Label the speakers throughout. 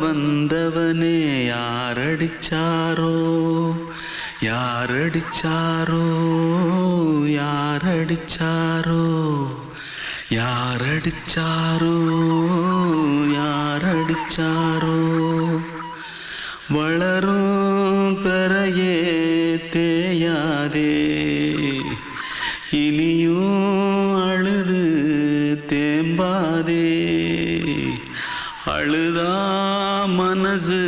Speaker 1: வந்தவனே யாரடிச்சாரோ யாரடிச்சாரோ யாரடிச்சாரோ யாரடிச்சாரோ யாரடிச்சாரோ வளரும் பெறையே தேயாதே இனியும் அழுது தேம்பாதே அழுதா மனசு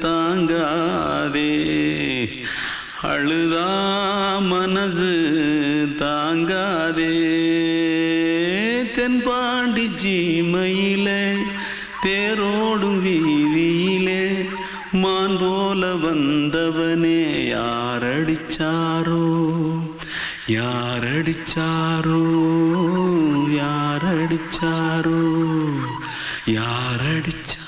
Speaker 1: தாங்காதே அழுதா மனசு தாங்காதே தென்பாண்டி சீமையிலே தேரோடும் வீதியிலே மான் போல வந்தவனே யாரடிச்சாரோ யாரடிச்சாரோ யாரடிச்சாரோ यारडिचा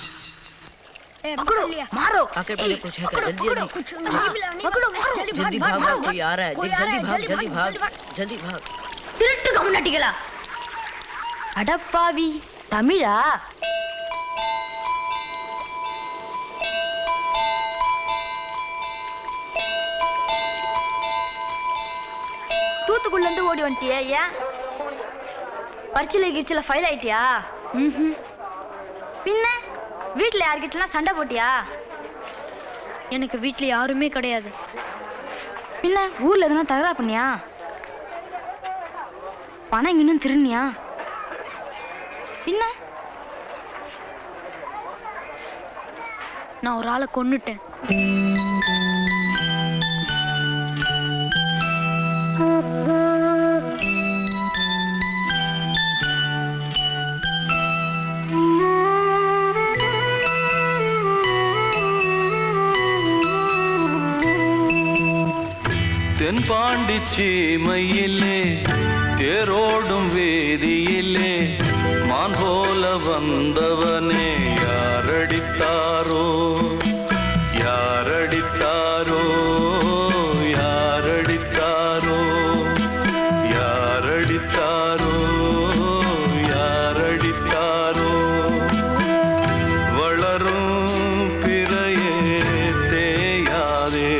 Speaker 2: पकड़ो मारो
Speaker 3: आके पहले कुछ है क्या जल्दी
Speaker 2: पकड़ो मारो
Speaker 3: जल्दी भाग कोई आ रहा है जल्दी भाग
Speaker 2: திருட்டு கம்முனட்டிகளா அடப்பாவி தமிழா தூத்துக்குள்ள இருந்து ஓடி வந்துட்டியே ஏன் பரிச்சையில கிரிச்சில ஃபைல் ஆயிட்டியா பின்ன வீட்டுல யார்கிட்டலாம் சண்டை போட்டியா எனக்கு வீட்டுல யாருமே கிடையாது பின்ன ஊர்ல எதுனா தகராறு பண்ணியா பணம் இன்னும் திருநியா பின்ன நான் ஒரு ஆளை கொன்னுட்டேன்
Speaker 1: தென்பாண்டி சீமையிலே தேரோடும் வேதியிலே மான் போல வந்தவனே யாரடித்தாரோ யாரடித்தாரோ யாரடித்தாரோ யாரடித்தாரோ யாரடித்தாரோ வளரும் பிறையே தேயாதே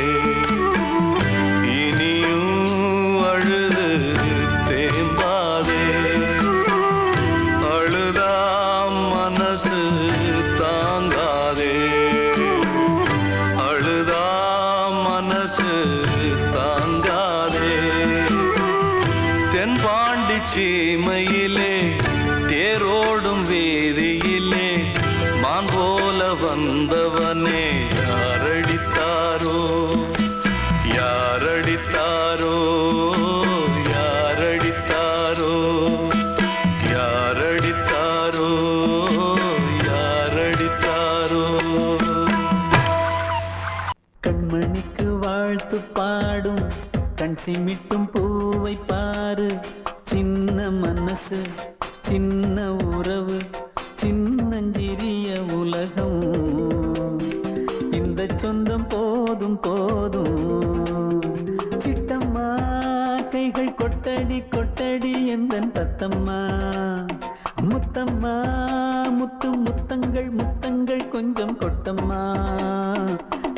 Speaker 1: தென்பாண்டி சீமையிலே தேரோடும் வேதியிலே மான் போல வந்தவனே யாரடித்தாரோ யாரடித்தாரோ யாரடித்தாரோ யாரடித்தாரோ யாரடித்தாரோ
Speaker 4: கண்மணிக்கு வாழ்த்து பாடும் கண் சிமிட்டும் பூவை பாரு சின்ன மனசு சின்ன உறவு சின்னஞ்சிறிய உலகம் இந்த சொந்தம் போதும் போதும் சிட்டம்மா கைகள் கொட்டடி கொட்டடி எந்தன் தத்தம்மா முத்தம்மா முத்து முத்தங்கள் முத்தங்கள் கொஞ்சம் கொட்டம்மா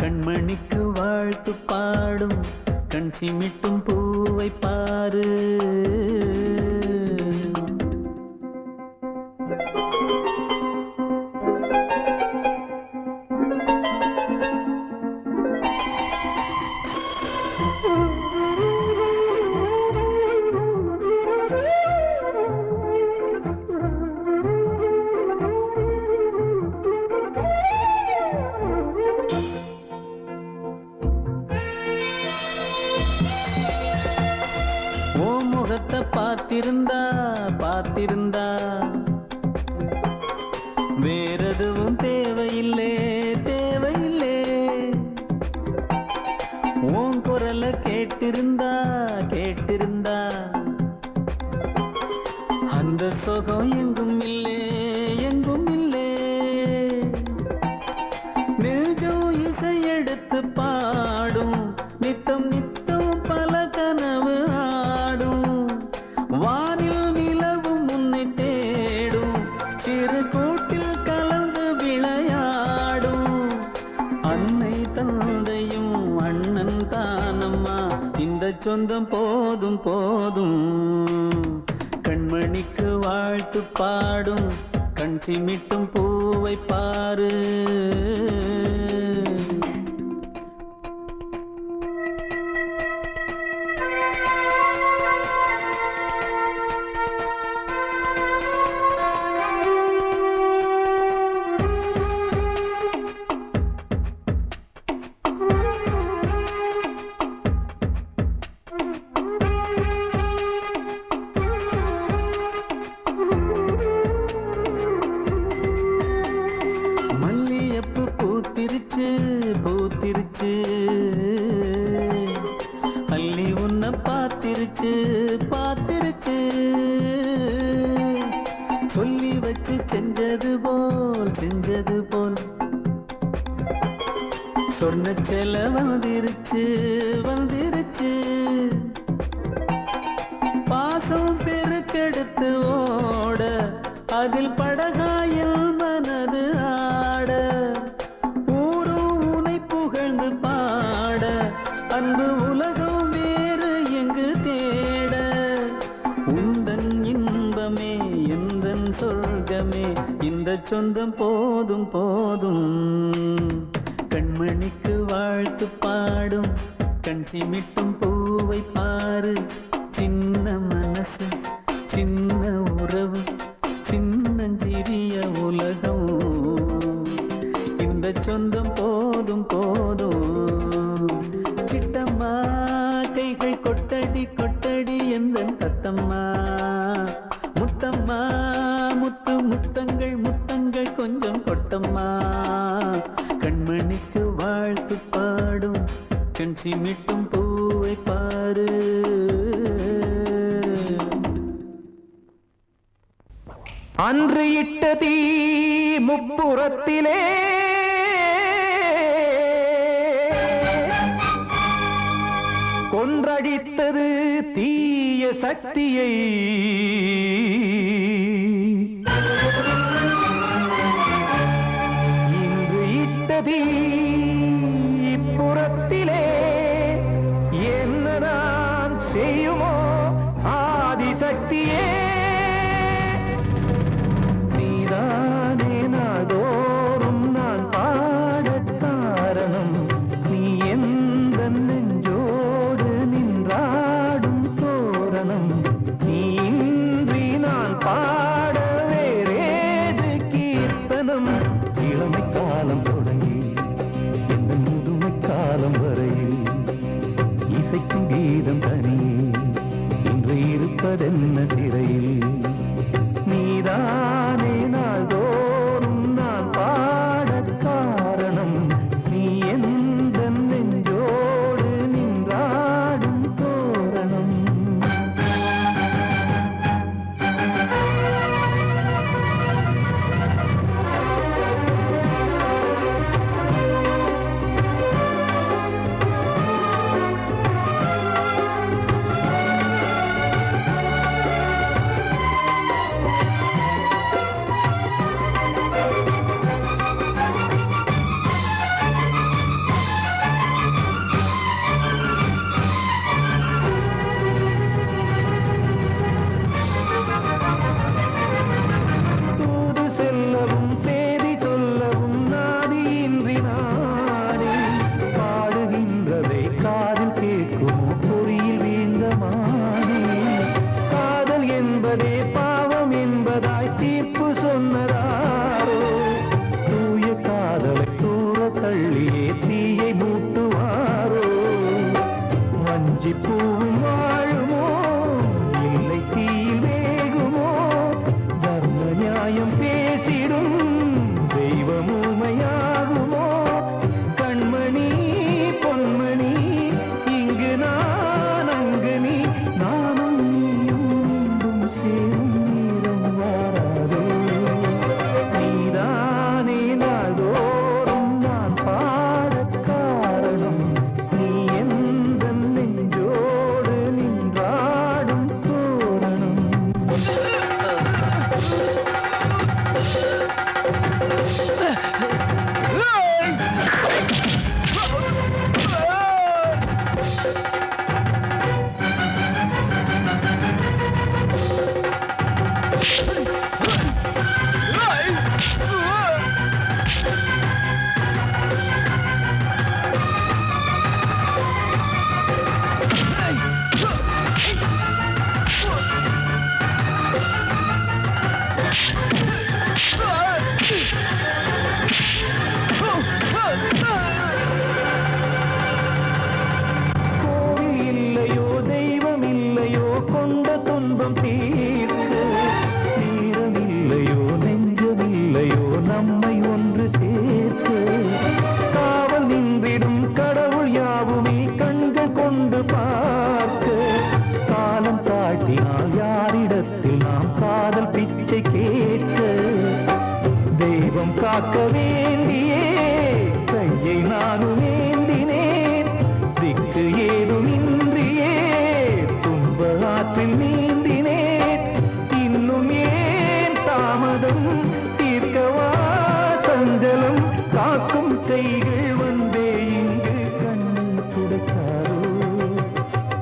Speaker 4: கண்மணிக்கு வாழ்த்து பாடும் கண் சிமிட்டும் பூவை பாரு முகத்தை பார்த்திருந்தா பார்த்திருந்தா வேறெதுவும் தேவையில்லை தேவையில்லை உன் குரலை கேட்டிருந்தா கேட்டிருந்தா அந்த சுகம் எங்கும் இல்லை எங்கும் இல்லை நெஞ்சம் இசை எடுத்து பாடும் நித்தம் நித்தம் பல கனவு ஆடும் வானில் நிலவும் உன்னை தேடும் சிறு கூட்டில் கலந்து விளையாடும் சொந்தம் போதும் போதும். கண்மணிக்கு வாழ்த்து பாடும் கண் சிமிட்டும் பூவை பாரு. பூத்திருச்சு பூத்திருச்சு அள்ளி உன்னை பார்த்திருச்சு பார்த்திருச்சு. சொல்லி வச்சு செஞ்சது போல் சொன்ன செல வந்துருச்சு வந்துருச்சு. பாசம் பெருக்கெடுத்து ஓட அதில் படகாயில் மனது ஆட. பாட அன்பு உலகம் வேறு எங்கு தேட. உந்தன் இன்பமே எந்தன் சொர்க்கமே இந்த சொந்தம் போதும் போதும். கண்மணிக்கு வாழ்த்து பாடும் கண் சிமிட்டும் பூவை பாரு. சின்ன மனசு சின்ன உறவு சின்னஞ்சிறிய உலகம் இந்த சொந்தம் போதும் போதும். சிட்டம்மா கைகள் கொட்டடி கொட்டடி எந்தன் தத்தம்மா. முத்தம்மா முத்து முத்தங்கள் முத்தங்கள் கொஞ்சம் கொட்டம்மா. கண்மணிக்கு வாழ்த்து பாடும் கண் சிமிட்டும் பூவை பாரு.
Speaker 5: அன்று இட்ட தீ முப்புறத்திலே கொன்றடித்தது தீய சக்தியை. இன்று இட்டதீ இப்புறத்திலே என்ன நான் செய்யுமோ ஆதிசக்தியே. நீதானே நாள்தோறும் நான் பாடக் காரணம். நீ எந்த நெஞ்சோடு நின்றாடும் தோரணம். நீ இன்றி நான் பாட வேறேது கீர்த்தனம். இளமை காலம் தொடங்கி எந்த முதுமை காலம் வரையில் இசைக்கும் கீதம் தனியே இன்று இருப்பதென்ன சிறையில். நீதானே நாள்தோறும் நான் பாடக் காரணம். நீ எந்த நெஞ்சோடு நின்றாடும் தோரணம். காக்க வேண்டியே கையை நானும் ஏந்தினேன் திக்கு ஏதுமின்றியே துன்ப ஆற்றில் நீந்தினேன் இன்னும் ஏன் தாமதம் தீர்க்கவா சஞ்சலம் காக்கும் கைகள் வந்தே இங்கு கண்ணீர் துடைக்காரோ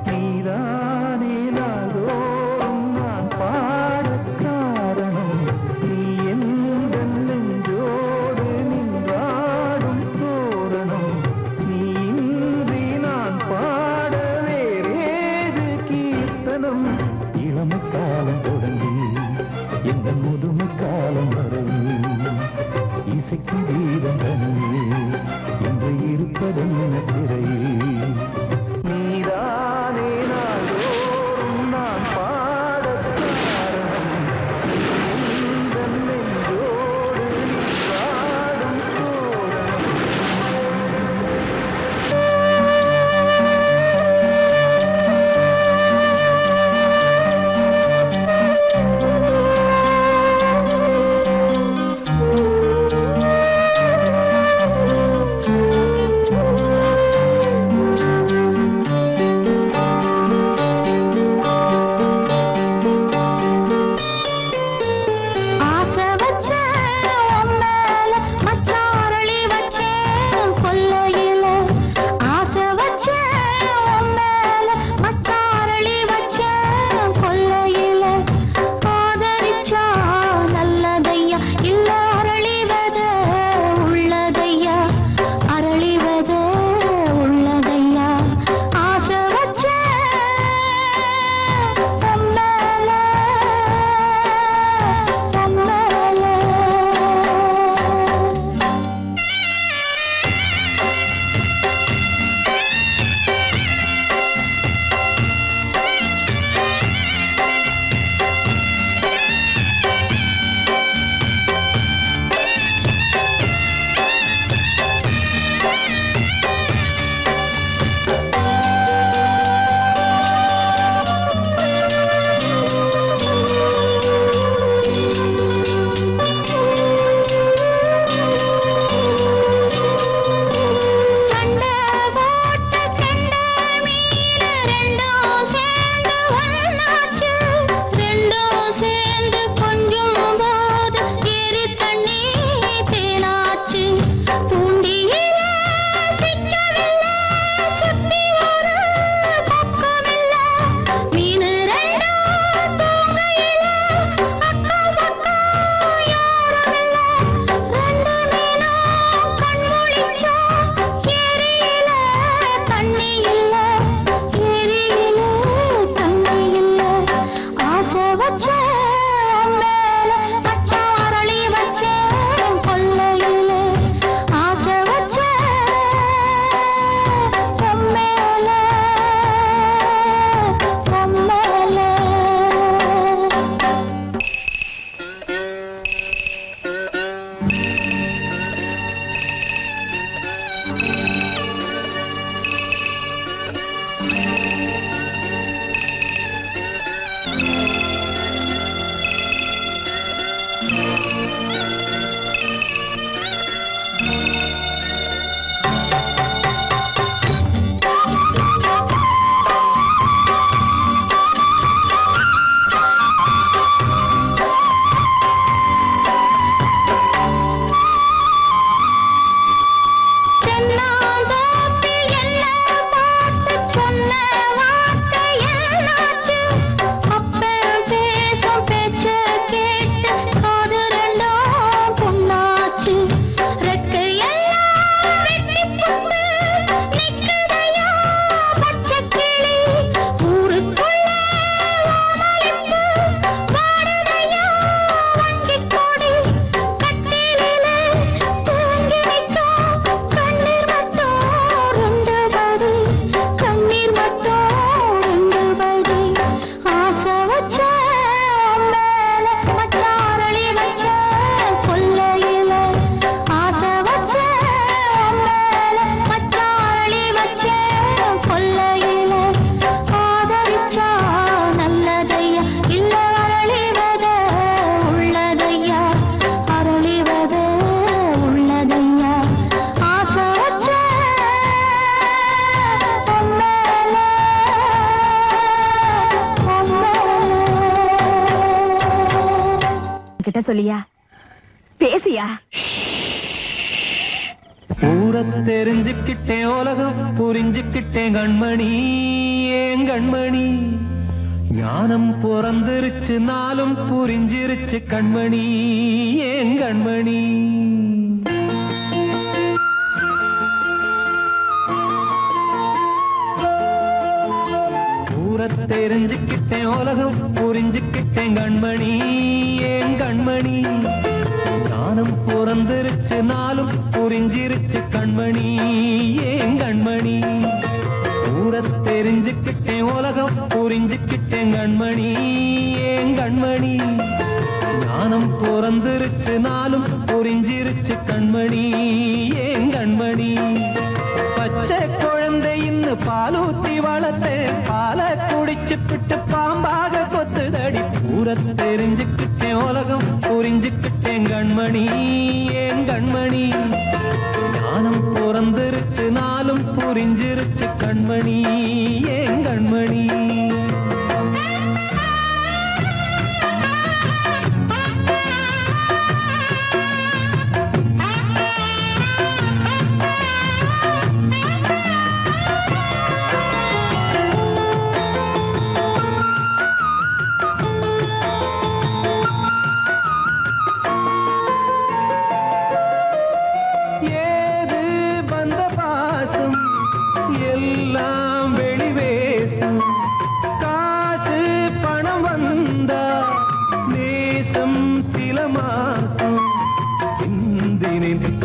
Speaker 5: நீதானே நாள்தோறும் நான் பாடக் காரணம் நீ எந்த நெஞ்சோடு நின்றாடும் தோரணம் நீ இன்றி நான் பாட வேறேது கீர்த்தனம் இளமை காலம் தொடங்கி எந்த முதுமை காலம் வரையில் இசைக்கும் கீதம் தனியே என்று இருப்பதென்ன சிறையில் நீதானே நாள்தோறும் நான் பாடக் காரணம் எந்த நெஞ்சோடு நின்றாடும் தோரணம்
Speaker 2: சொல்லியா? பேசியா?
Speaker 5: ஊரை தெரிஞ்சுக்கிட்டேன், உலகம் புரிஞ்சுக்கிட்டேன் கண்மணி, ஏன் கண்மணி. ஞானம் பிறந்திருச்சு, நாளும் புரிஞ்சிருச்சு கண்மணி, ஏன் கண்மணி. ஊரை தெரிஞ்சுக்கிட்டேன், உலகம் புரிஞ்சுக்கிட்டேன் கண்மணி, ஏன் கண்மணி. ஞானம் பிறந்திருச்சு, நாளும் புரிஞ்சிருச்சு கண்மணி, ஏன் கண்மணி. ஊரை தெரிஞ்சுக்கிட்டேன், உலகம் புரிஞ்சுக்கிட்டேன் கண்மணி, ஏன் கண்மணி. ஞானம் பிறந்திருச்சு, நாளும் புரிஞ்சிருச்சு கண்மணி, ஏன் கண்மணி. பச்சை குழந்தையின்னு பாலூத்தி வளர்த்தேன், பாலை குடிச்சு பிட்டு பாம்பாக கொத்துதடி. ஊரை தெரிஞ்சுக்கிட்டேன், உலகம் புரிஞ்சுக்கிட்டேன் கண்மணி, ஏன் கண்மணி. ஞானம் பிறந்திருச்சு, நாளும் புரிஞ்சிருச்சு கண்மணி, ஏன் கண்மணி.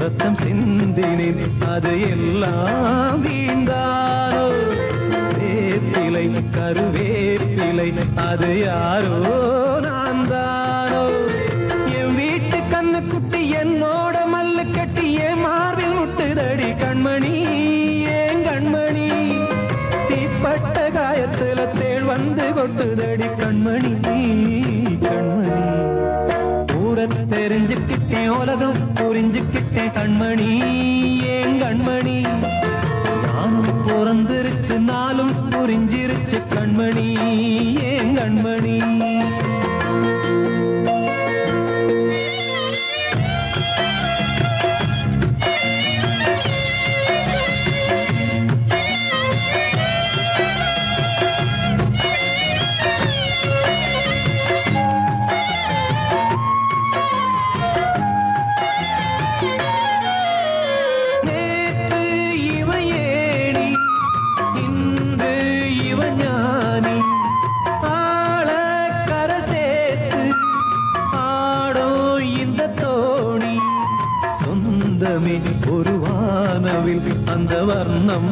Speaker 5: ரத்தம் சிந்தினேன், அது எல்லாம் வீண்டாரோ. வேப்பிலை கருவேப்பிலை, அது யாரோ நான் தானோ. என் வீட்டு கண்ணு குட்டி என்னோட மல்லு கட்டி என் மார்பில் முட்டுதடி கண்மணி, ஏன் கண்மணி. தீப்பட்ட காயத்துல தேள் வந்து கொட்டுதடி கண்மணி, கண்மணி. ஊரை தெரிஞ்சுக்கிட்டேன், உலகம் புரிஞ்சுக்கிட்டேன் கண்மணி, ஏன் கண்மணி. ஞானம் பிறந்திருச்சு, நாளும் புரிஞ்சிருச்சு கண்மணி, ஏன் கண்மணி. ஒரு வானவில் அந்த வர்ணம்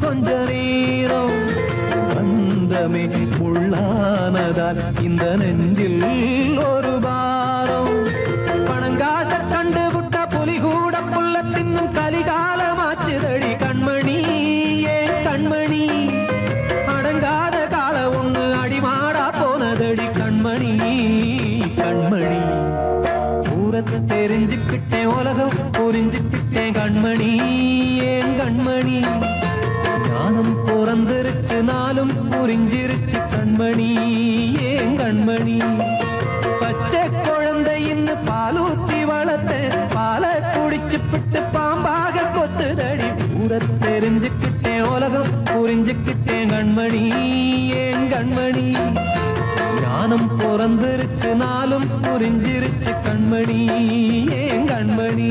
Speaker 5: கொஞ்ச நேரம் வந்தமே உள்ளானதால் இந்த நெஞ்சில் ஒரு பாரம். பணங்காச கண்டு விட்ட புலி கூட புல்ல தின்னும் கலிகாலமாச்சுதடி கண்மணி, ஏன் கண்மணி. அடங்காத கால ஒண்ணு அடிமாடா போனதடி கண்மணி, கண்மணி. ஊரை தெரிஞ்சுக்கிட்டேன், உலகம் புரிஞ்சுக்கிட்டேன் கண்மணி, ஏன் கண்மணி. ஞானம் பிறந்திருச்சு, நாளும் புரிஞ்சிருச்சு கண்மணி, ஏன் கண்மணி. பச்சை குழந்தையின்னு பாலூத்தி வளர்த்தேன், பாலை குடிச்சு பிட்டு பாம்பாக கொத்துதடி. ஊரை தெரிஞ்சுக்கிட்டேன், உலகம் புரிஞ்சுக்கிட்டேன் கண்மணி, ஏன் கண்மணி. ஞானம் பிறந்திருச்சு, நாளும் புரிஞ்சிருச்சு கண்மணி, ஏன் கண்மணி.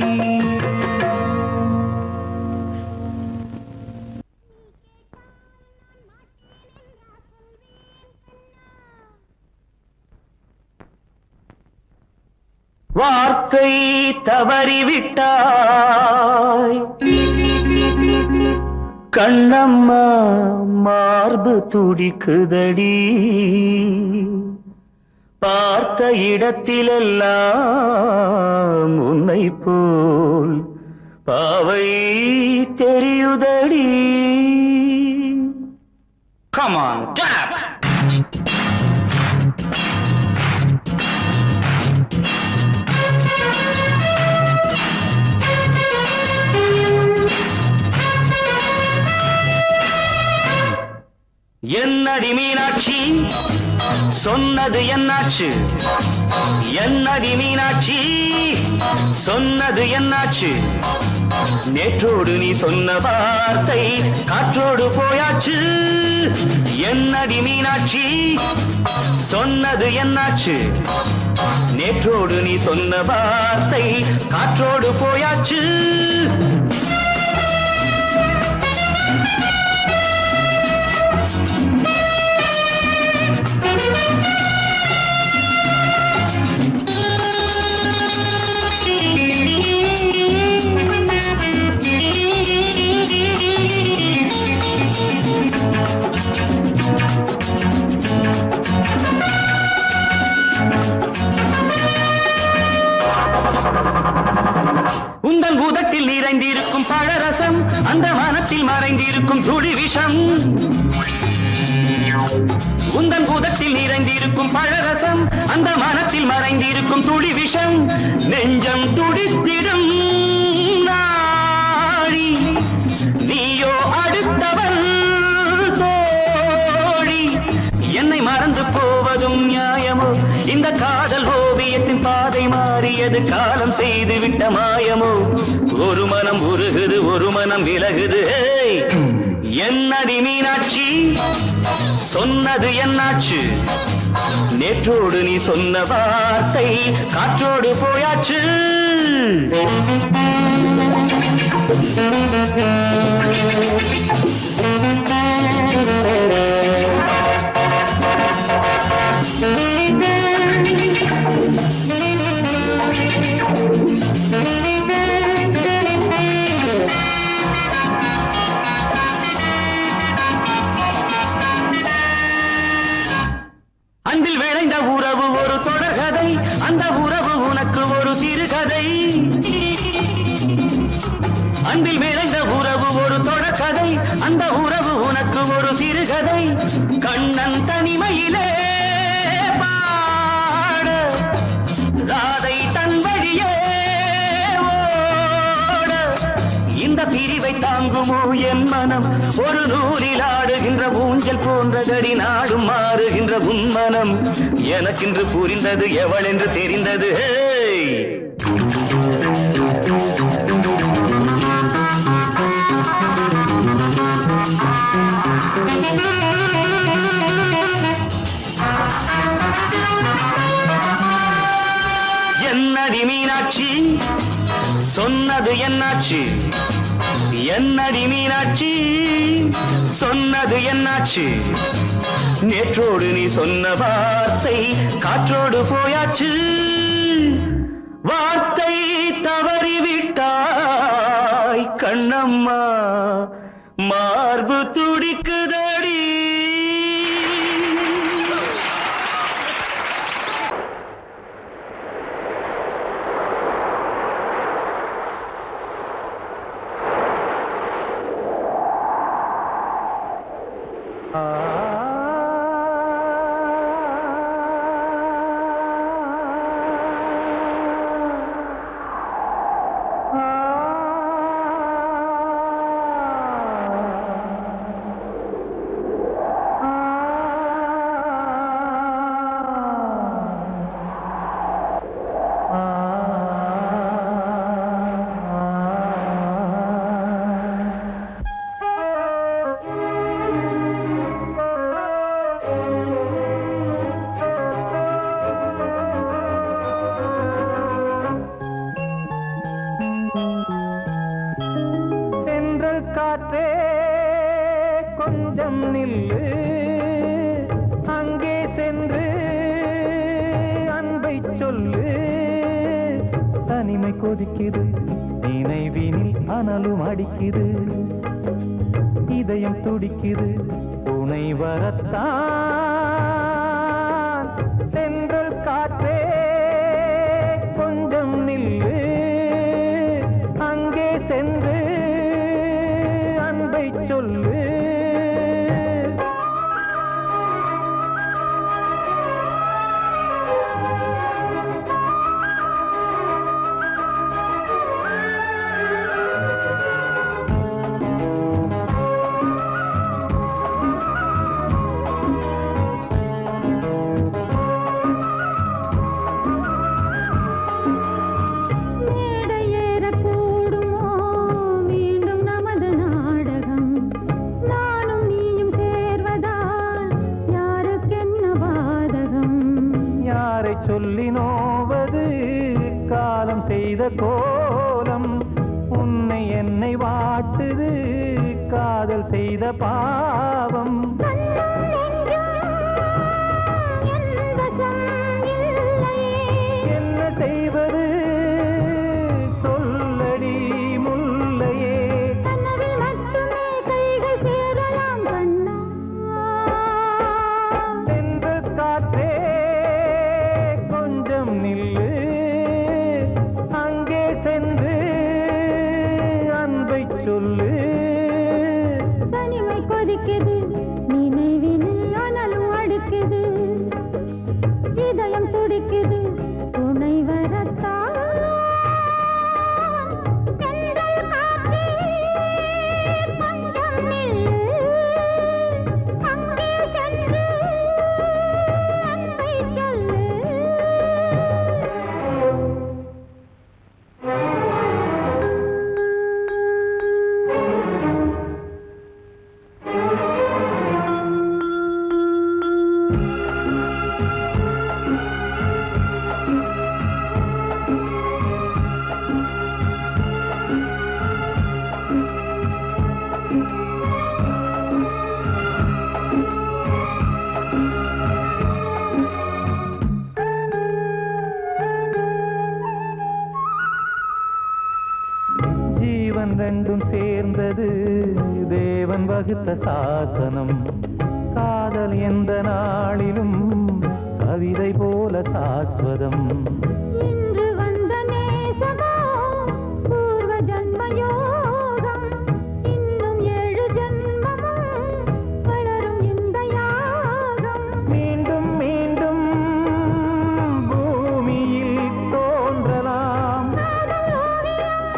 Speaker 1: வார்த்தை தவறிவிட்டாய் கண்ணம்மா, மார்பு துடிக்குதடி. பார்த்த இடத்திலெல்லாம் உன்னை போல் பாவை தெரியுதடி. Come on, clap! என்னடி மீனாட்சி சொன்னது என்னாச்சு என்னடி மீனாட்சி சொன்னது என்னாச்சு நேற்றோடு நீ சொன்ன வார்த்தை காற்றோடு போயாச்சு என்னடி மீனாட்சி சொன்னது என்னாச்சு நேற்றோடு நீ சொன்ன வார்த்தை காற்றோடு போயாச்சு உந்தன் பூதத்தில் நிறைந்திருக்கும் பழரசம் அந்த வானத்தில் மறைந்திருக்கும் துளி விஷம் உந்தன் பூதத்தில் நிறைந்திருக்கும் பழரசம் அந்த வானத்தில் மறைந்திருக்கும் துளி விஷம் நெஞ்சம் துடித்திடும் நாழி நீயோ அடுத்தவள் தோழி என்னை மறந்து போவதும் நியாயமோ இந்த காதல் ஓவியத்தின் பாதை மாறியது காலம் செய்து விட்ட மாயமோ ஒரு மனம் உருகுது ஒரு மனம் விலகுது என்னடி மீனாட்சி சொன்னது என்னாச்சு நேற்றோடு நீ சொன்ன வார்த்தை காற்றோடு போயாச்சு அன்பில் விளைந்த உறவு ஒரு தொடர்கதை அந்த உறவு உனக்கு ஒரு சிறுகதை அன்பில் விளைந்த உறவு ஒரு தொடர்கதை அந்த உறவு உனக்கு ஒரு சிறுகதை கண்ணன் தனிமையிலே பாட ராதை தன் வழியே ஓட இந்த பிரிவை தாங்குமோ என் மனம் ஒரு நூலில் ஆடுகின்ற ஊஞ்சல் போன்றதடி நாடும் மாறுகின்ற உன்மனம் எனக்கென்று புரிந்தது எவள் என்று தெரிந்தது என்னடி மீனாட்சி சொன்னது என்னாச்சு என்னடி மீனாட்சி சொன்னது என்னாச்சு நேற்றோடு நீ சொன்ன வார்த்தை காற்றோடு போயாச்சு வார்த்தை தவறிவிட்டாய் கண்ணம்மா மார்பு துடிக்குதடி
Speaker 5: காற்றே கொஞ்சம் நில்லு அங்கே சென்று அன்பை சொல்லு தனிமை கொதிக்குது நினைவினில் அனலும் அடிக்குது இதயம் துடிக்குது உனை வரத்தான் சென்றல் காற்றே கொஞ்சம் நில்லு அங்கே சென்று அன்பை சொல்லு சொல்லி நோவது காலம் செய்த கோலம். உன்னை என்னை வாட்டுது காதல் செய்த பாவம். என்ன செய்வது சொல்லடி முல்லையே. தென்றல் காற்றே கொஞ்சம் நில்லு, அங்கே சென்று அன்பை சொல்லு.
Speaker 6: தனிமை கொதிக்குது நினைவினில் அனலும் அடிக்குது, இதயம் துடிக்குது துணை வரத்தான். தென்றல் காற்றே கொஞ்சம் நில்லு, அங்கே சென்று அன்பை சொல்லு.
Speaker 5: ஜீவன் ரெண்டும் சேர்ந்தது தேவன் வகுத்த சாசனம். காதல் எந்த நாளிலும் கவிதை போல சாஸ்வதம்.
Speaker 6: இன்று வந்த நேசமோ பூர்வ ஜன்ம யோகம், இன்னும் 7 ஜன்மமும் வளரும் இந்த யாகம்.
Speaker 5: மீண்டும் மீண்டும் பூமியில் தோன்றலாம்.
Speaker 6: காதல் ஓவியம்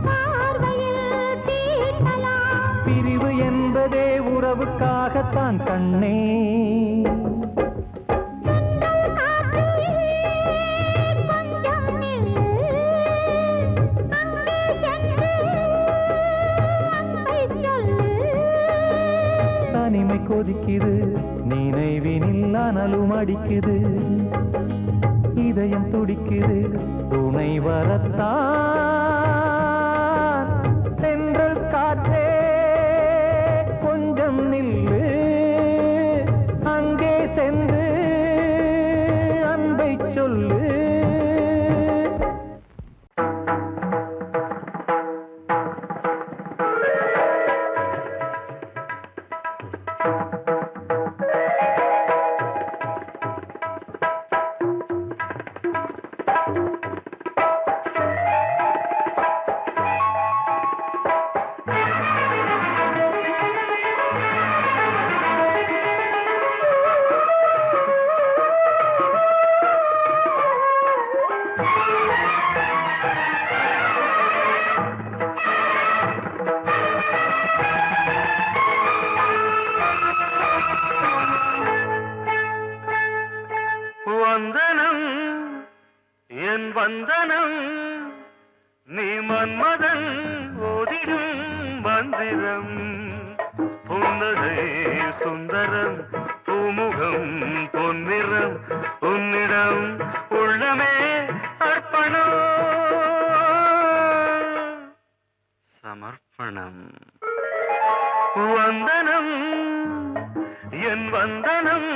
Speaker 6: பார்வையில் தீட்டலாம்.
Speaker 5: பிரிவு என்பதே உறவுக்காகத்தான் கண்ணே.
Speaker 6: தென்றல் காற்றே கொஞ்சம் நில்லு, அங்கே சென்று அன்பை சொல்லு.
Speaker 5: தனிமை கொதிக்குது நினைவினில் அனலும் அடிக்குது, இதயம் துடிக்குது துணை வரத்தான். தென்றல் காற்றே கொஞ்சம் நில்லு, அங்கே சென்று அன்பை சொல்லு.
Speaker 1: வந்தனம் என் வந்தனம், நீ மன்மதன் ஓதிடும் மந்திரம். புன்னகை சுந்தரம் பூமுகம் பொன்னிறம், உன்னிடம் உள்ளமே அர்ப்பணம் சமர்ப்பணம். வந்தனம் என் வந்தனம்.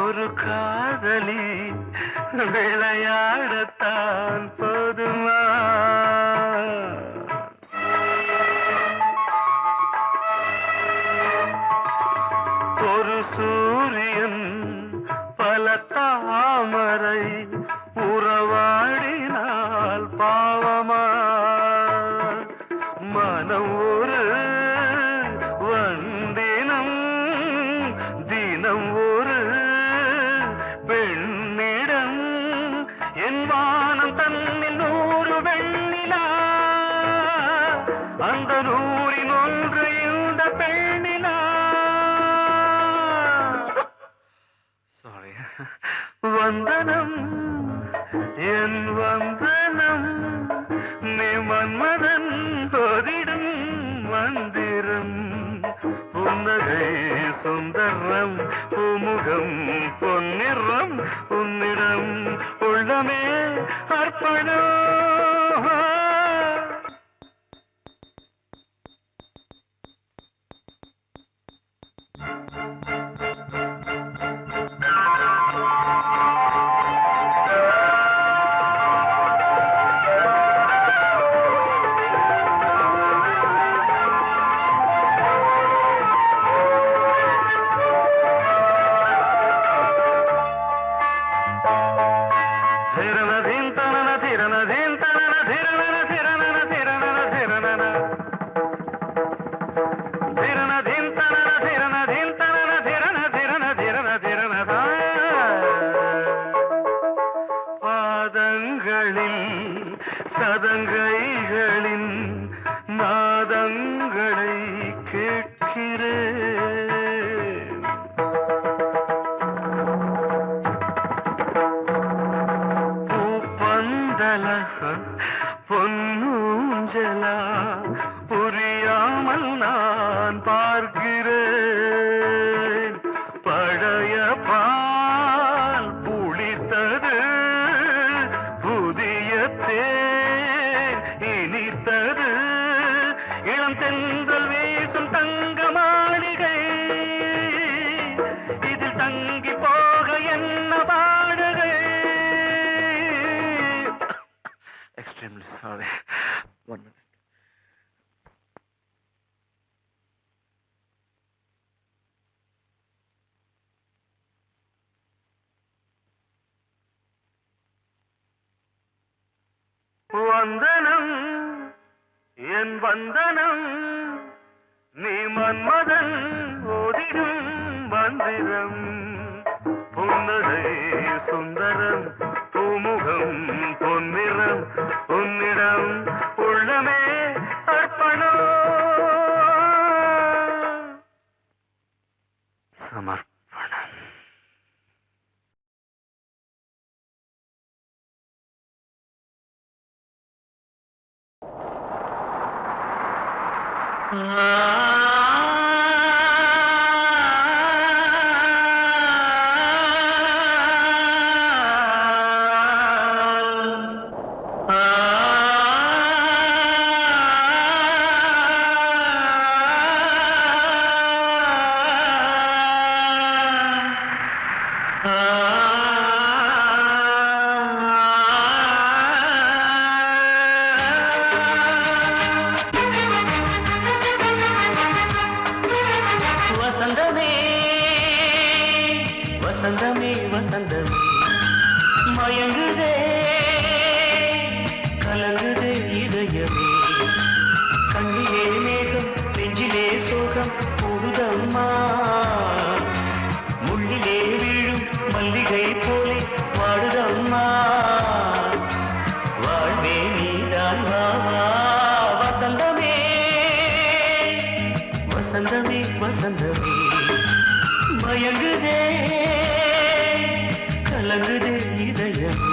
Speaker 1: ஒரு காதலி விளையாடத்தான் போதுமா? ஒரு சூரியன் பல தாமரை உறவாடினால் பாவமா? அந்த 100 இந்த பெண்ணினா சாரி வந்தனம் என் வந்தனம் நீ மன்மதன் போதிடும் மந்திரம் புன்னகை சுந்தரம் பூமுகம் பொன்னிறம் உன்னிடம் உள்ளமே அர்ப்பணம் சதங்கைகளின் நாதங்களை கேட்கிறேன் பூப்பந்தல பொன்னூஞ்சலா புரியாமல் நான் பார்க்கிறேன் பழைய பால் புளித்தது புதிய தேன் இனித்தது இளம் தென்றல் வீசும் தங்க மாளிகை இதில் தங்கி போக என்ன பாடுகை எக்ஸ்ட்ரீம்லி சாரி 1 minute வந்தனம் என் வந்தனம் நீ மன்மதன் ஓதிடும் மந்திரம் புன்னகை சுந்தரம் பூமுகம் பொன்னிறம் உன்னிடம் உள்ளமே அர்ப்பணம் சமர்ப்பணம் வசந்தமே வசந்தமே வசந்தமே மயங்குதே கலங்குதே இதயமே கண்ணிலே மேகம் நெஞ்சிலே சோகம் கூடுதம்மா முள்ளிலே வீழும் மல்லிகை போலே வாடுதம்மா வாழ்வே நீதான் வா வசந்தமே வசந்தமே வசந்தமே மயங்குதே கலங்குதே இதயமே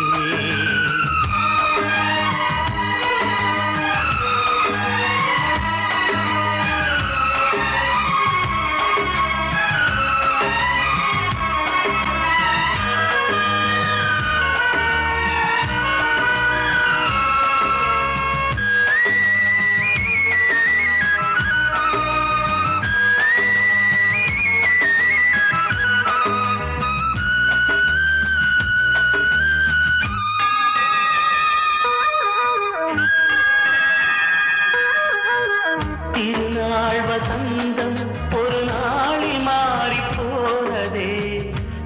Speaker 1: திருநாள் வசந்தம் ஒரு நாளில் மாறி போனதே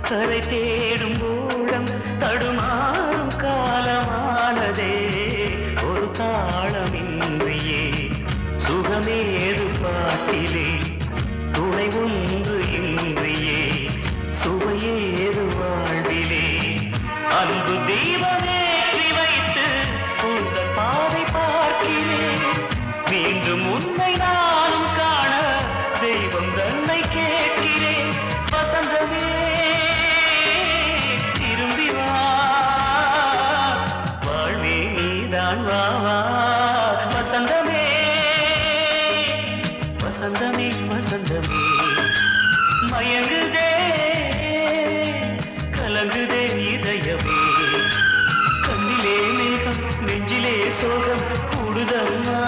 Speaker 1: கரை தேடும் ஊழம் தடுமாறும் காலமானதே ஒரு தாளமின்றியே சுகமேது பாட்டிலே துணை ஒன்று இன்றியே சுவையேது வாழ்விலே அன்பு தீபமேற்றி வைத்து உங்கள் பாதை பார்க்கிறேன் மீண்டும் உன்னை கலங்குதே இதயமே கண்ணிலே மேகம் நெஞ்சிலே சோகம் கூடுதம்மா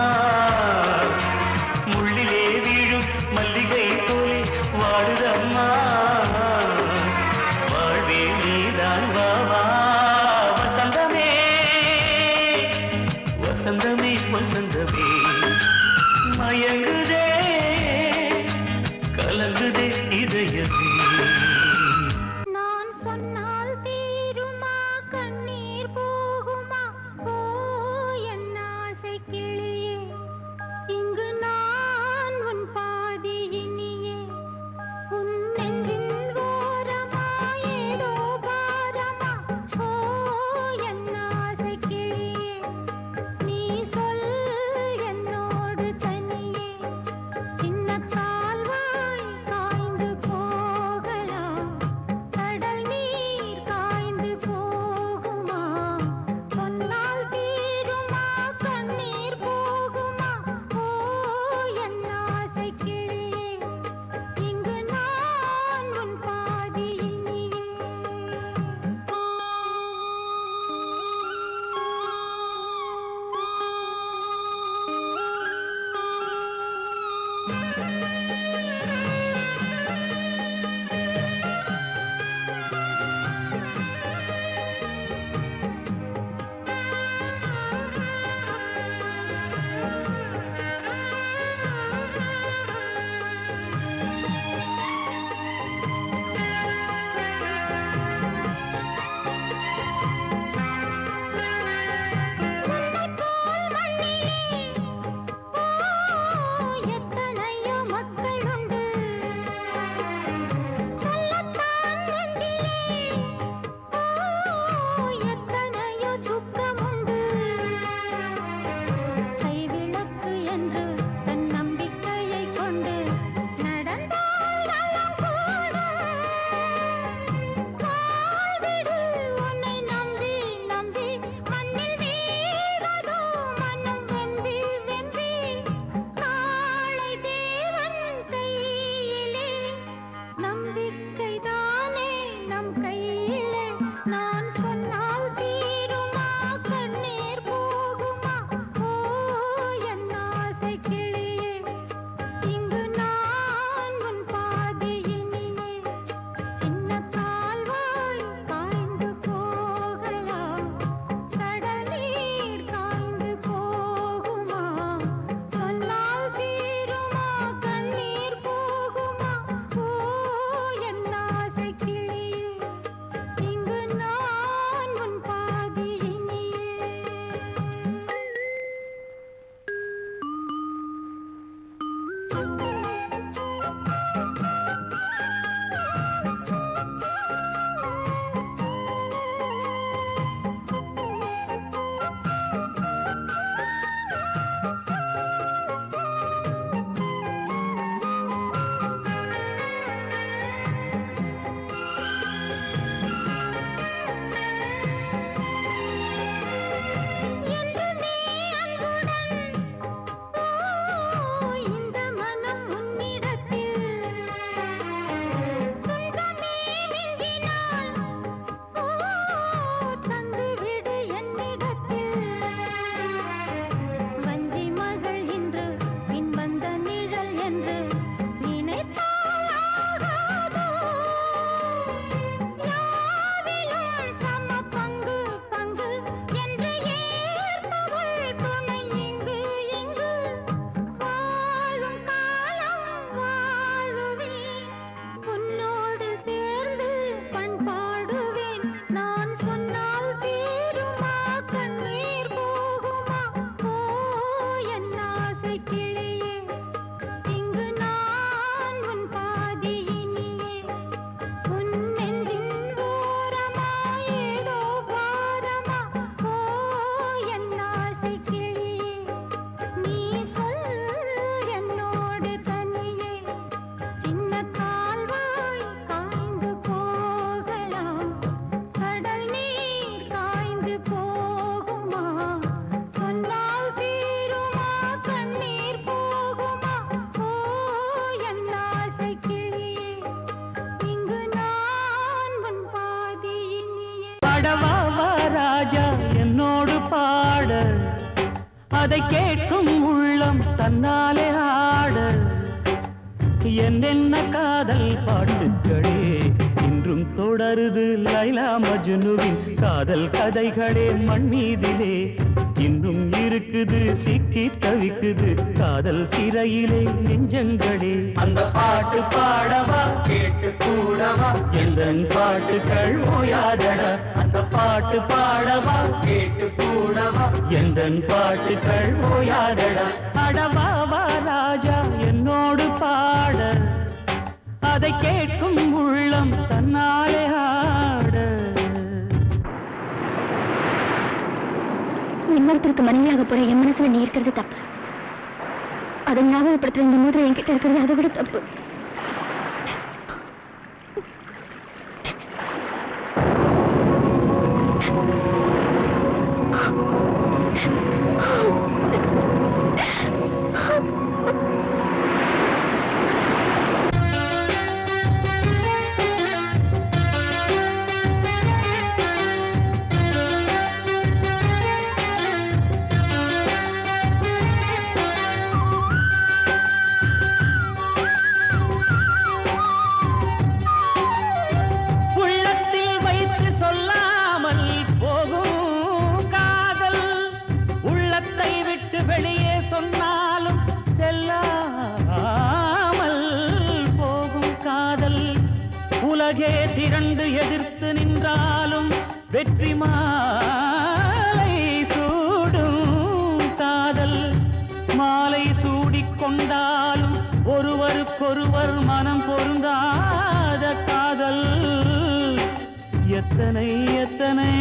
Speaker 1: முள்ளிலே வீழும் மல்லிகை போலே வாடுதம்மா வாழ்வே நீதான் வாவா வசந்தமே வசந்தமே வசந்தமே மயங்குதே கலங்குதே இதயமே
Speaker 6: நான் சொன்னால் தீருமா கண்ணீர் போகுமா ஓ என்னால்
Speaker 4: அதை கேட்கும் உள்ளம் தன்னாலே ஆட என்னென்ன காதல் பாட்டுக்களே இன்றும் தொடருது லைலா மஜ்னுவின் காதல் கதைகளே மண் மீதிலே இன்னும் இருக்குது சிக்கி தவிக்குது காதல் சிறையிலே நெஞ்சங்களே அந்த பாட்டு பாடவா கேட்டு கூடவா எந்தன் பாட்டுகள் ஓயாதடா அந்த பாட்டு பாடவா கேட்டு கூடவா எந்தன் பாட்டுகள் ஓயாதடா அடவாவா ராஜா என்னோடு பாட அதை கேட்கும் உள்ளம் தன்னாலே ஆட
Speaker 2: இன்னொருத்தருக்கு மனைவியாக போற என் மனசுல நீ இருக்கிறது தப்பு அதை ஞாபகப்படுத்துற இந்த மோதிரம் என்கிட்ட இருக்கிறது அதை விட தப்பு
Speaker 4: வெளியே சொன்னாலும் செல்லாமல் போகும் காதல் உலகே திரண்டு எதிர்த்து நின்றாலும் வெற்றி மாலை சூடும் காதல் மாலை சூடிக்கொண்டாலும் ஒருவருக்கொருவர் மனம் பொருந்தாத காதல் எத்தனை எத்தனை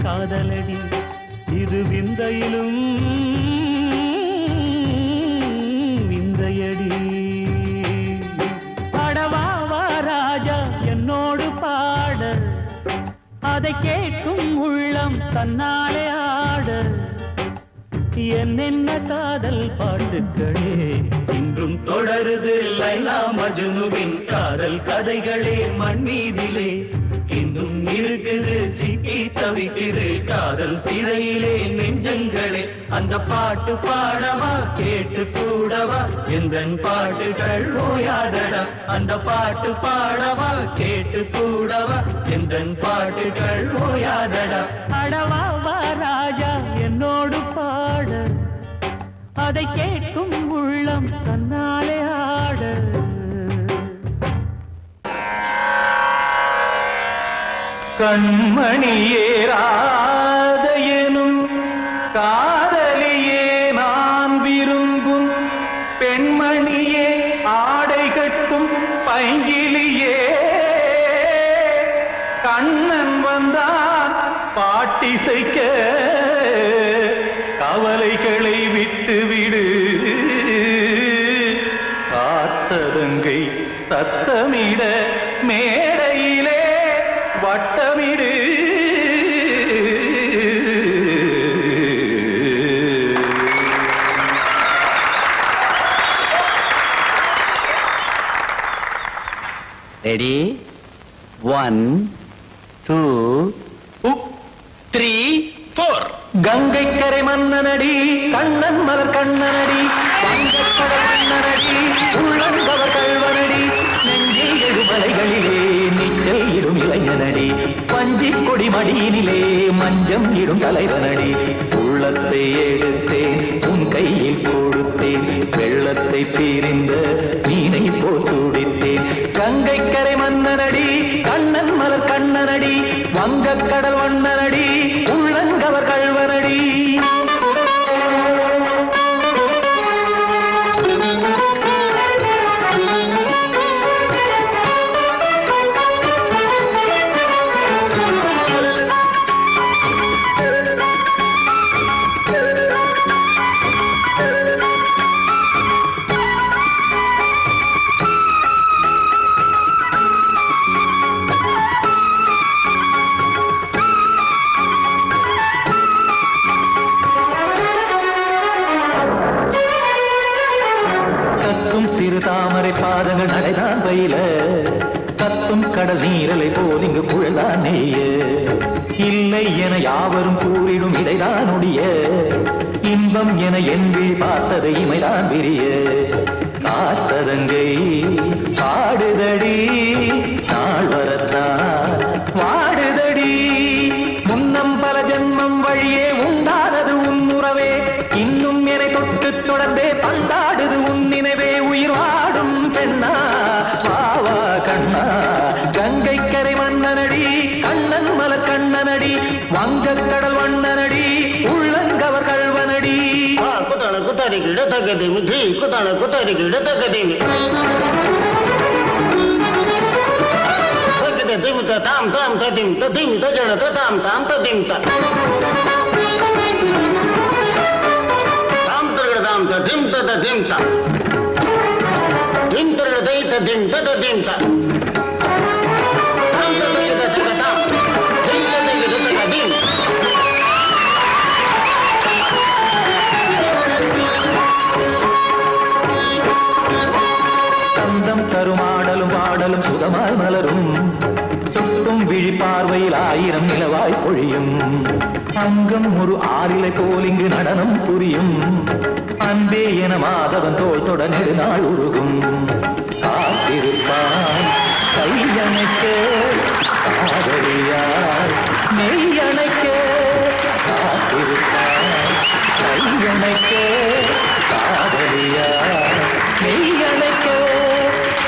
Speaker 4: காதலடி இது விந்தையிலும் விந்தையடி பாடவாவா ராஜா என்னோடு பாட அதை கேட்கும் உள்ளம் தன்னாலே ஆட என்னென்ன காதல் பாட்டுக்களே இன்றும் தொடருது லைலா மஜ்னுவின் காதல் கதைகளே மண் மீதிலே இன்னும் இருக்குது சிக்கி தவிக்குது காதல் சிறையிலே நெஞ்சங்களே அந்த பாட்டு பாடவா கேட்டு கூடவா எந்தன் பாட்டுகள் ஓயாதடா அந்த பாட்டு பாடவா கேட்டு கூடவா எந்தன் பாட்டுகள் ஓயாதடா அடவாவா ராஜா என்னோடு பாட அதை கேட்கும் உள்ளம் தன்னாலே ஆட கண்மணியேராத எனும் காதலியே நான் விரும்பும் பெண்மணியே ஆடை கட்டும் பைங்கிலியே கண்ணன் வந்தான் பாட்டிசைக்க கவலைகளை விட்டுவிடு காத்ததங்கை சத்தமிட மேடையிலே வட்டமிடு
Speaker 1: ரெடி 1 2 3 4
Speaker 4: கங்கை கரை மன்னனடி கண்ணன் மலர் கண்ணனடி வங்கக்கடல் மன்னனடி உள்ளங்கவர் கல்வனடி நெஞ்சில் எழுமலைகளிலே நீச்சல் இடும் இளைஞனடி பஞ்சிக் கொடி மடியினிலே மஞ்சம் இடும் தலைவனடி உள்ளத்தை எடுத்தேன் உன் கையில் கொடுத்தேன் வெள்ளத்தை தீரிந்த மீனை போல் துடித்தேன் கங்கை கரை மன்னனடி கண்ணன் மலர் கண்ணனடி வங்கக்கடல் வண்ணனடி உள்ளங்கவர் கல்வனடி சிறு தாமரை பாதங்கள் நடைதான் பயில கத்தும் கடல் நீரலை போல் இங்கு குழல்தான் நெய்ய இல்லை என யாவரும் கூறிடும் இதைதான் ஒடிய இன்பம் என என் விழி பார்த்தது இமைதான் விரிய காற்சதங்கை பாடுதடி நாள் வரத்தான் வாடுதடி முன்னம் பல ஜென்மம் வழியே உண்டானது உன் உறவே இன்னும் என்னை தொட்டு தொடர்ந்தே பந்தாடுது உன் நினைவே உயிர் வாடும் பெண்ணா வாவா கண்ணா கங்கை கரை மன்னனடி கண்ணன் மலர் கண்ணனடி வங்கக் கடல் வண்ணனடி உள்ளங்கவர் கல்வனடி
Speaker 7: குத்தான குத்தாரி கிட தகதிமி தி குத்தான குத்தாரி கிட தகதிமி தகதி திமி தாம் தாம் ததிம் ததிம் தஜட தாம் தாம் ததிம் தாம் தரகட தாம் ததிம் ததிம் தாம் திம் தரகட தை ததிம் ததிம் தாம் தாம் தரகட தகதாம் தை தகட தகதிம்
Speaker 4: சந்தம் தருமாடலும் பாடலும் சுகமாய் மலரும் சுட்டும் விழி பார்வையில் ஆயிரம் நிலவாய் பொழியும் அங்கம் ஒரு ஆறிலை போல் இங்கு நடனம் புரியும் அன்பே என மாதவன் தோள் தொட நெடுநாள் உருகும் காத்திருப்பான் கையணைக்க காதலியார் மெய்யணைக்க காத்திருப்பான் கையணைக்க காதலியார் மெய்யணைக்க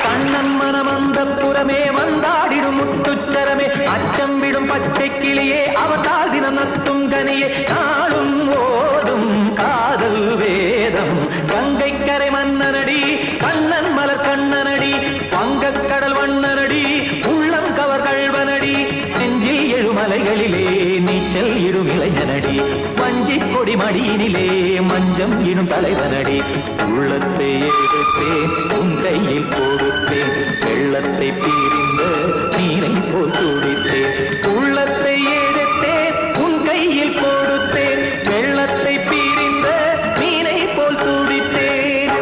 Speaker 4: கண்ணன் மனம் அந்த புறமே வந்தாடிடும் முத்துச்சரமே அச்சம் விடும் பச்சை கிளியே அவதால் தினம் நத்தும் கனியே நாளும் ஓதும் காதல் வேதம் கங்கை கரை மன்னனடி கண்ணன் மலர் கண்ணனடி வங்கக் கடல் வண்ணனடி உள்ளம் கவர் கழ்வனடி நெஞ்சில் எழுமலைகளிலே நீச்சல் இடும் இளைஞனடி வஞ்சி கொடி மடியினிலே மஞ்சம் இடும் தலைவனடி உள்ளத்தை எடுத்தேன் உன் கையில் கொடுத்தேன் வெள்ளத்தை பிரிந்த நீரை போல் துடித்தேன் உள்ளத்தை எடுத்தேன் உன் கையில் கொடுத்தேன் வெள்ளத்தை பிரிந்த நீரை போல் துடித்தேன்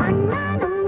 Speaker 6: அண்ணனும்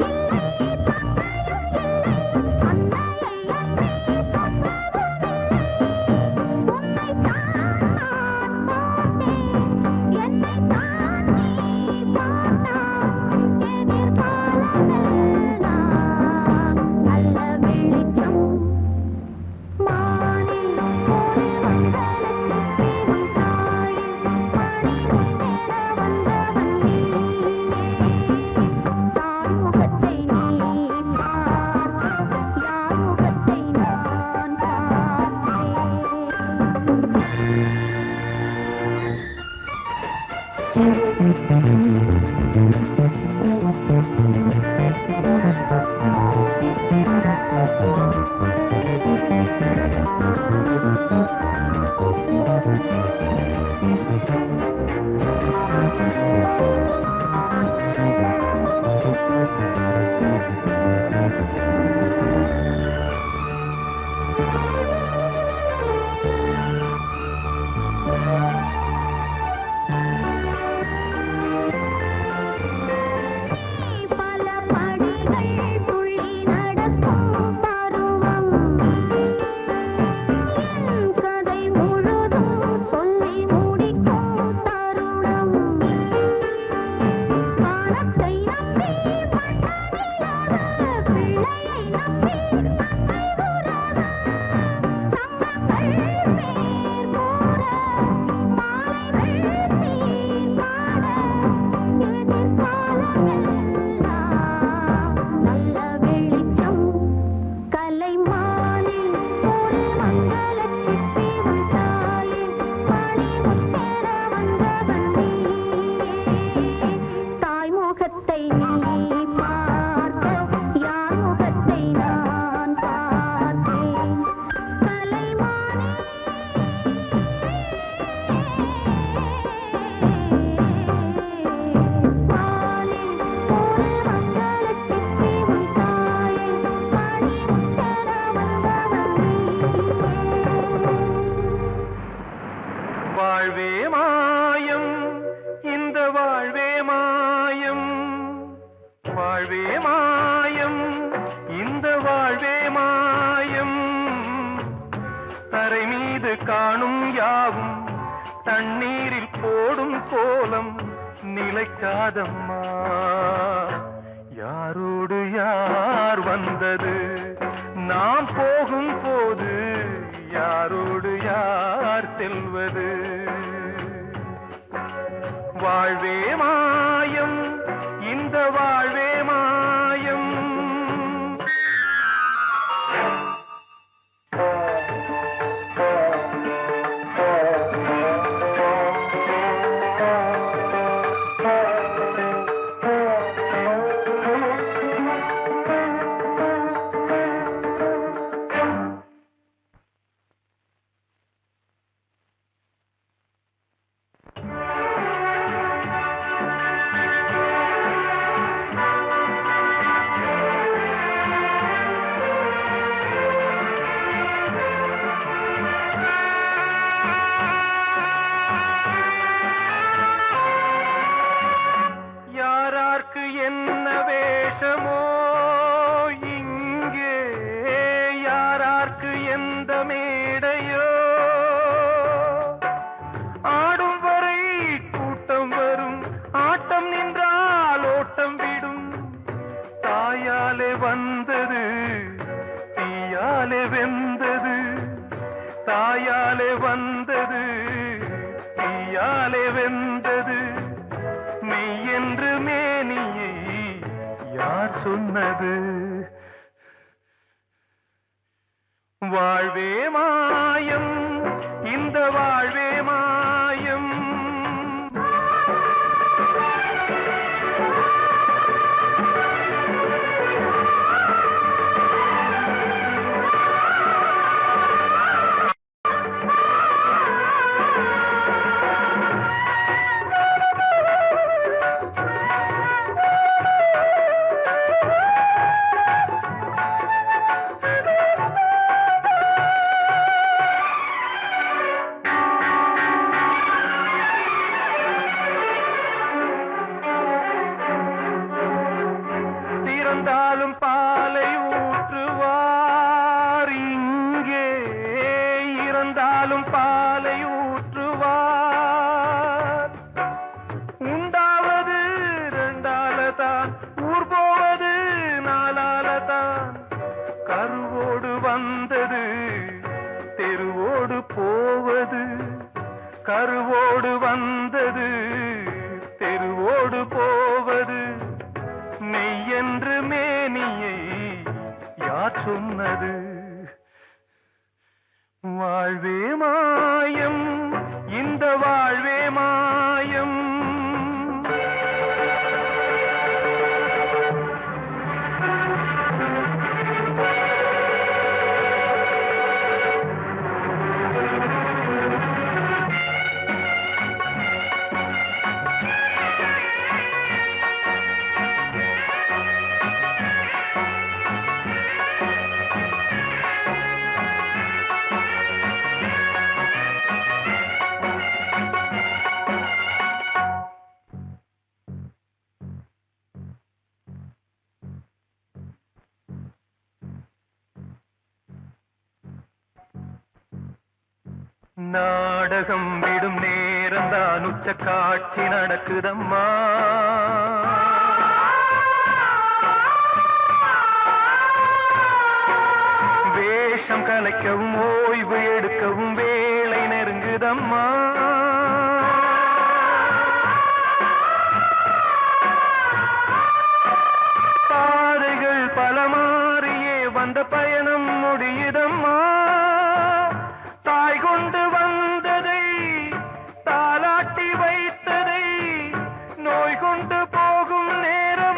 Speaker 6: முகத்தை நீ பார்க்க யார் முகத்தை நான் பார்த்தேன் கலைமானே வானில் ஒரு மங்களச் சிப்பி உன் தாயை மணிமுத்தர வந்தவள்
Speaker 5: வாழ்வே மாயம் இந்த வாழ்வே மாயம் வாழ்வே மாயம் இந்த வாழ்வே மாயம் தரை மீது காணும் யாவும் தண்ணீரில் போடும் கோலம் நிலைக்காதம்மா யாரோடு யார் வந்தது நாம் போகும் போது யாரோடு யார் செல்வது வாழ்வே மாயம் இந்த வாழ்வே மாயம் யாரார்க்கு என்ன வேஷமோ இங்கே யாரார்க்கு எந்த மேடையோ ஆடும் வரை கூட்டம் வரும் ஆட்டம் நின்றால் ஓட்டம் விடும் தாயாலே வந்தது தீயாலே வெந்தது தாயாலே வந்தது தீயாலே வெந்தது மெய் என்று மேனியை யார் சொன்னது வாழ்வே மாயம் இந்த வாழ்வே மாயம் திறந்தாலும் பாலை ஊற்றுவார் இங்கே இறந்தாலும் பாலை ஊற்றுவார் உண்டாவது ரெண்டாலதான் ஊர் போவது நாலாலதான் கருவோடு வந்தது தெருவோடு போவது கருவோடு வந்தது தெருவோடு போவது மெய் என்று மேனியை யார் சொன்னது வாழ்வே மாயம் இந்த வாழ்வே மாயம் நாடகம் விடும் நேரம் தான் உச்ச காட்சி நடக்குதம்மா வேஷம் கலைக்கவும் ஓய்வு எடுக்கவும் வேளை நெருங்குதம்மா பாதைகள் பல மாறியே வந்த பயணம் முடியுதம்மா தாய் கொண்டு வந்ததை தாலாட்டி வைத்ததை நோய் கொண்டு போகும் நேரம்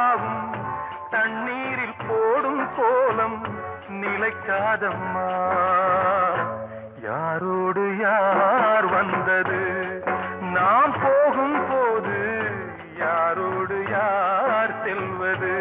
Speaker 5: யாவும் தண்ணீரில் போடும் கோலம் நிலைக்காதம்மா. யாரோடு யார் வந்தது நாம் போகும் போது யாரோடு யார் செல்வது?